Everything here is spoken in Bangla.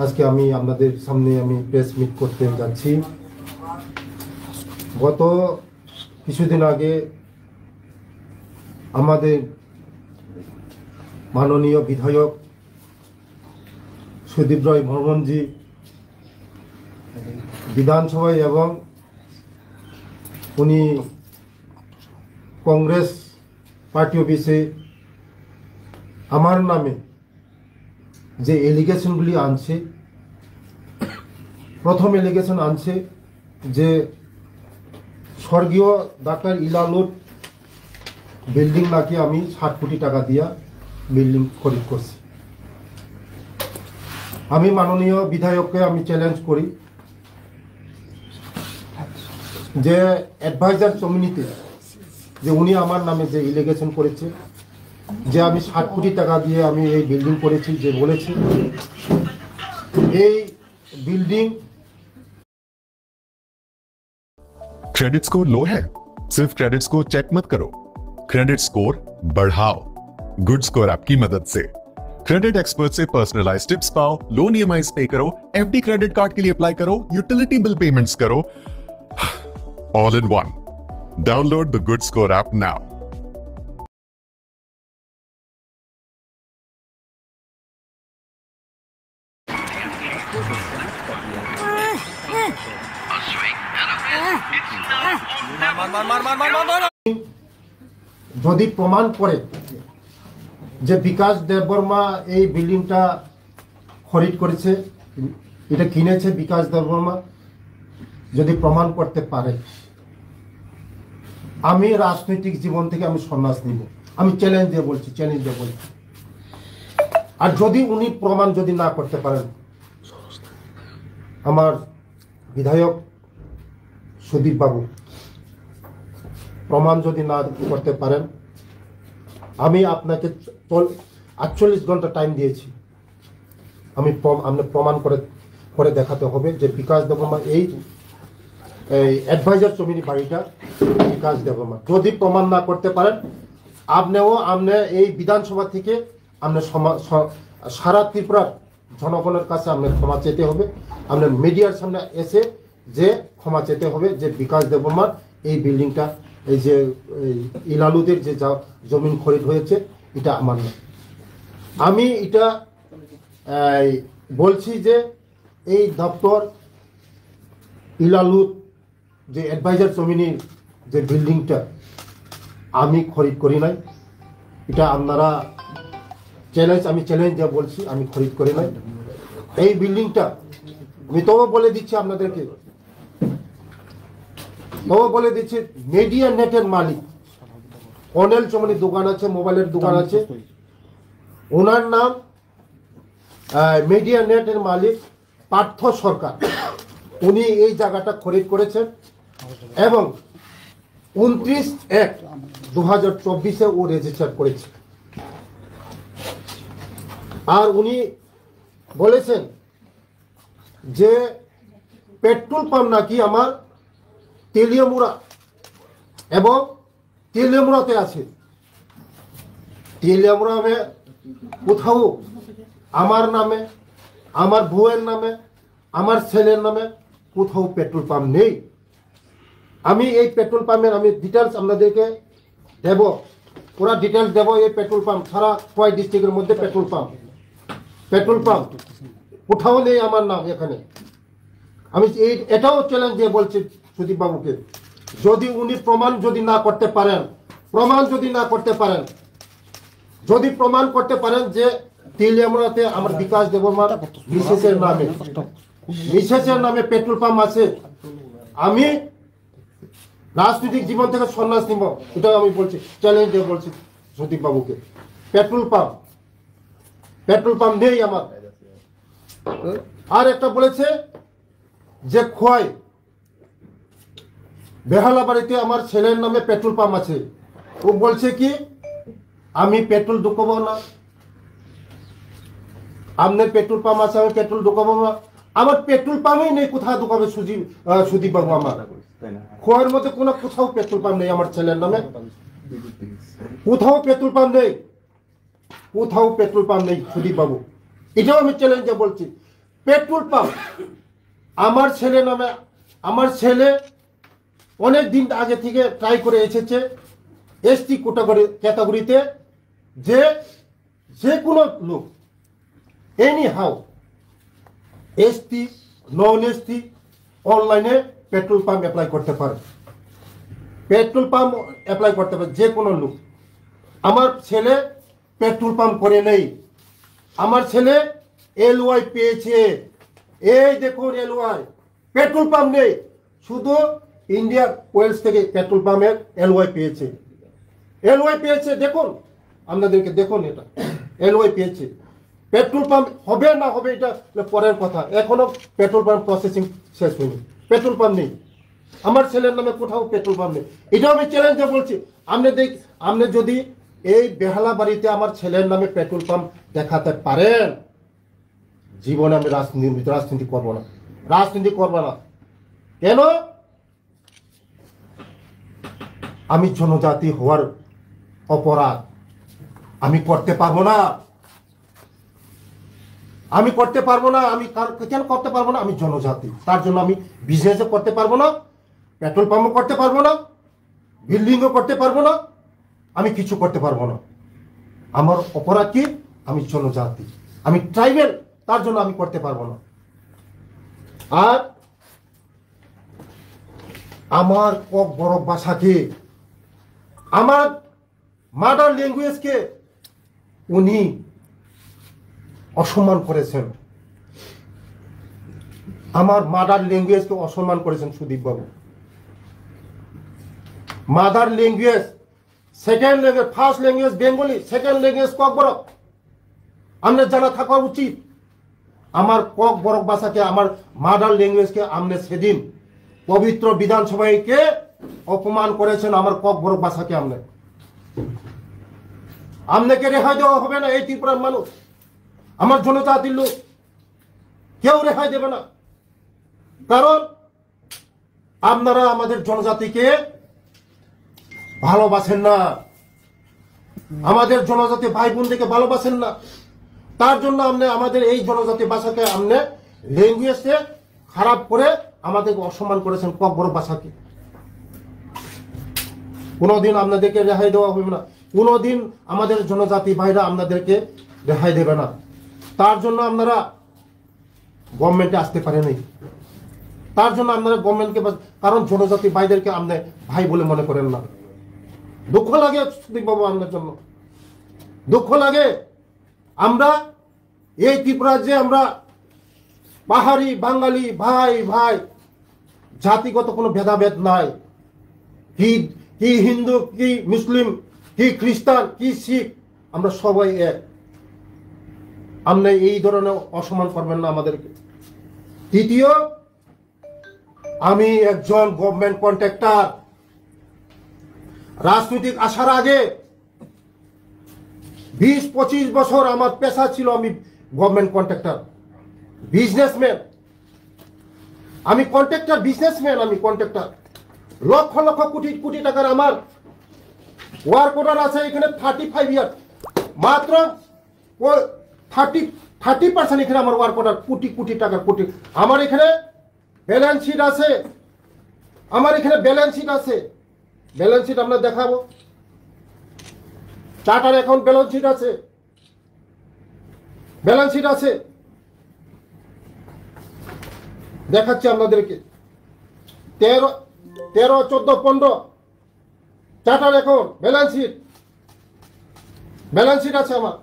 আজকে আমি আপনাদের সামনে আমি প্রেস মিট করতে যাচ্ছি। গত কিছুদিন আগে আমাদের মাননীয় বিধায়ক সুদীপ রায় বর্মনজি বিধানসভায় এবং উনি কংগ্রেস পার্টি অফিসে আমার নামে যে এলিগেশনগুলি আনছে, প্রথম এলিগেশন আনছে যে স্বর্গীয় ডাক্তার ইলালুর বিল্ডিং নাকি আমি 60 কোটি টাকা দিয়া বিল্ডিং খরিদ করছি। আমি মাননীয় বিধায়ককে আমি চ্যালেঞ্জ করি যে অ্যাডভাইজার কমিউনিটি যে উনি আমার নামে যে এলিগেশন করেছে যে আমি 60 কোটি টাকা দিয়ে আমি এই বিল্ডিং করেছি, যে বলেছি এই बिल्डिंग। क्रेडिट स्कोर लो है, सिर्फ क्रेडिट स्कोर चेक मत करो, क्रेडिट स्कोर बढ़ाओ गुड स्कोर आपकी मदद से। क्रेडिट एक्सपर्ट से पर्सनलाइज्ड टिप्स पाओ, लोन ईएमआईज पे करो, एफडी क्रेडिट कार्ड के लिए अप्लाई करो, यूटिलिटी बिल पेमेंट्स करो, all in one. Download the good score app now. যদি প্রমাণ করে যে বিকাশ দেববর্মা এই বিল্ডিংটা খরিদ করেছে, এটা কিনেছে বিকাশ দেববর্মা, যদি প্রমাণ করতে পারে আমি রাজনৈতিক জীবন থেকে আমি সন্ন্যাস নিব। আমি চ্যালেঞ্জ দিয়ে বলছি, আর যদি উনি প্রমাণ যদি না করতে পারেন, আমার বিধায়ক সুদীপ বাবু প্রমাণ যদি না করতে পারেন, আমি আপনাকে 48 ঘন্টা টাইম দিয়েছি, আমি প্রমাণ করে দেখাতে হবে যে বিকাশ দেববর্মা এই অ্যাডভাইজার জমির বাড়িটা বিকাশ দেববর্মা। যদি প্রমাণ না করতে পারেন, আপনি এই বিধানসভা থেকে আপনি সারা ত্রিপুরার জনগণের কাছে আপনার ক্ষমা চেতে হবে, আপনার মিডিয়ার সামনে এসে যে ক্ষমা চেতে হবে যে বিকাশ দেববর্মার এই বিল্ডিংটা, এই যে ইলালুদের যে জমিন খরিদ হয়েছে এটা আমার না। আমি এটা বলছি যে এই দপ্তর ইলালুর যে অ্যাডভাইজার জমিনের যে বিল্ডিংটা আমি খরিদ করি নাই, এটা আপনারা আমি চ্যালেঞ্জ দিয়ে বলছি আমি খরিদ করি নাই। এই বিল্ডিংটা আমি তবু বলে দিচ্ছি আপনাদেরকে, মিডিয়া নেটের মালিক অনিল চৌমনির দোকান আছে, মোবাইলের দোকান আছে, ওনার নাম মিডিয়া নেটের মালিক পার্থ সরকার, উনি এই জায়গাটা খরিদ করেছেন এবং 29/1/2024 ও রেজিস্টার করেছে। আর উনি বলেছেন যে পেট্রোল পাম্প নাকি আমার তেলিয়ামুড়া এবং তেলিয়ামুড়াতে আছে। তেলিয়ামুড়াতে কোথাও আমার নামে, আমার বউয়ের নামে, আমার ছেলের নামে কোথাও পেট্রোল পাম্প নেই। আমি এই পেট্রোল পাম্পের আমি ডিটেলস আপনাদেরকে দেব, পুরা ডিটেলস দেব। এই পেট্রোল পাম্প সারা খোয়াই ডিস্ট্রিক্টের মধ্যে পেট্রোল পাম্প কোথাও নেই আমার নাম এখানে। আমি এটাও চ্যালেঞ্জ দিয়ে বলছি সুদীপ বাবুকে, যদি উনি প্রমাণ না করতে পারেন যে তেলিয়ামুড়াতে আমার বিকাশ দেববর্মার মিসেসের নামে পেট্রোল পাম্প আছে, আমি রাজনৈতিক জীবন থেকে সন্ন্যাস নিব। এটাও আমি বলছি, চ্যালেঞ্জ দিয়ে বলছি সুদীপ বাবুকে। পেট্রোল পাম্প নেই আমার। আর একটা বলেছে যে খোয়াই বেহালা বাড়িতে আমার ছেলের নামে পেট্রোল পাম্প আছে। ও বলছে কি আমি পেট্রোল ঢুকাবো না, আপনার পেট্রোল পাম্প আছে, আমি পেট্রোল ঢুকাবো না। আমার পেট্রোল পাম্পই নেই, কোথায় ঢুকাবে সুদীপ বাবু? আমার খোয়াইয়ের মধ্যে কোথাও পেট্রোল পাম্প নেই আমার ছেলের নামে, কোথাও পেট্রোল পাম্প নেই সুদীপ বাবু। এটাও আমি চ্যালেঞ্জে বলছি, পেট্রোল পাম্প আমার ছেলে নামে, আমার ছেলে অনেক দিন আগে থেকে ট্রাই করে এসেছে এসটি ক্যাটাগরিতে, যে কোনো লোক any how ST non ST অনলাইনে পেট্রোল পাম্প অ্যাপ্লাই করতে পারে, পেট্রোল পাম্প অ্যাপ্লাই করতে পারে যে কোনো লোক। আমার ছেলে পেট্রোল পাম্প করে নেই, আমার ছেলে এলওয়াই পেয়েছে। এই দেখুন এলওয়াই, পেট্রোল পাম্প নেই, শুধু ইন্ডিয়া ওয়েলস থেকে পেট্রোল পাম্পের এলওয়াই পেয়েছে, এলওয়াই পেয়েছে। দেখুন আপনাদেরকে দেখুন, এটা এলওয়াই পেয়েছে। পেট্রোল পাম্প হবে না হবে এটা পরের কথা, এখনো পেট্রোল পাম্প প্রসেসিং শেষ হয়নি, পেট্রোল পাম্প নেই। আমার ছেলের নামে কোথাও পেট্রোল পাম্প নেই, এটাও আমি চ্যালেঞ্জে বলছি। আপনি যদি এই বেহালা বাড়িতে আমার ছেলের নামে পেট্রোল পাম্প দেখাতে পারেন, জীবনে আমি রাজনীতি করবো না, রাজনীতি করবো না। কেন? আমি জনজাতি হওয়ার অপরাধ আমি করতে পারবো না, আমি করতে পারবো না। আমি কেন করতে পারবো না? আমি জনজাতি, তার জন্য আমি বিজনেসও করতে পারবো না, পেট্রোল পাম্পও করতে পারবো না, বিল্ডিংও করতে পারবো না, আমি কিছু করতে পারবো না। আমার অপরাধ কি? আমি জনজাতি, আমি ট্রাইবেল, তার জন্য আমি করতে পারবো না। আর আমার কক বড় ভাষাকে, আমার মাদার ল্যাঙ্গুয়েজকে উনি অসম্মান করেছেন, আমার মাদার ল্যাঙ্গুয়েজকে অসম্মান করেছেন সুদীপ বাবু। Mother language, second language, first language Bengali, second language Kok Borok, আপনার জানা থাকা উচিত। আমার কক বরক ভাষাকে, আমার মাদার ল্যাঙ্গুয়েজকে আপনি সেদিন পবিত্র বিধানসভাকে অপমান করেছেন, আমার কক বরক ভাষাকে আপনাকে রেহাই দেওয়া হবে না। এই ত্রিপুরার মানুষ, আমার জনজাতির লোক, কেউ রেহাই দেবে না। কারণ আপনারা আমাদের জনজাতিকে ভালোবাসেন না, আমাদের জনজাতি ভাই বোনদেরকে ভালোবাসেন না, তার জন্য আপনি আমাদের এই জনজাতি ভাষাকে, আপনি ল্যাঙ্গুয়েজে খারাপ করে আমাদেরকে অসম্মান করেছেন, কক বড় ভাষাকে। কোনোদিন আপনাদেরকে রেহাই দেওয়া হবে না, কোনোদিন আমাদের জনজাতি ভাইরা আপনাদেরকে রেহাই দেবে না। তার জন্য আপনারা গভর্নমেন্টে আসতে পারেনি, তার জন্য আপনারা গভর্নমেন্টকে, কারণ জনজাতি ভাইদেরকে আপনি ভাই বলে মনে করেন না। দুঃখ লাগে সুদীপ বাবু, আপনার জন্য দুঃখ লাগে। আমরা এই ত্রিপুরা যে আমরা পাহাড়ি বাঙালি ভাই ভাই, জাতিগত কোনো ভেদাভেদ নাই, কি হিন্দু, কি মুসলিম, কি খ্রিস্টান, কি শিখ, আমরা সবাই এক। আপনি এই ধরনের অসম্মান করবেন না আমাদেরকে। তৃতীয়, আমি একজন গভর্নমেন্ট কন্ট্রাক্টর, রাজনৈতিক আসার আগে 20-25 বছর আমার পেশা ছিল, আমি গভর্নমেন্ট কন্ট্রাক্টর, বিজনেসম্যান, আমি কন্ট্রাক্টর, বিজনেসম্যান, আমি কন্ট্রাক্টর। লক্ষ লক্ষ কোটি কোটি টাকার আমার ওয়ার্ক অর্ডার আছে এখানে 35 ইয়ার, মাত্র 30% এখানে আমার ওয়ার্ক অর্ডার, কোটি কোটি টাকার, কোটি। আমার এখানে ব্যালেন্স শিট আছে, আমার এখানে ব্যালেন্স শিট আছে, ব্যালেন্স শিট আমরা দেখাবো, চার্টার অ্যাকাউন্ট ব্যালেন্স শিট আছে, ব্যালেন্স শিট আছে, দেখাচ্ছি আপনাদেরকে। 13, 14, 15 চার্টার অ্যাকাউন্ট ব্যালেন্স শিট আছে আমার।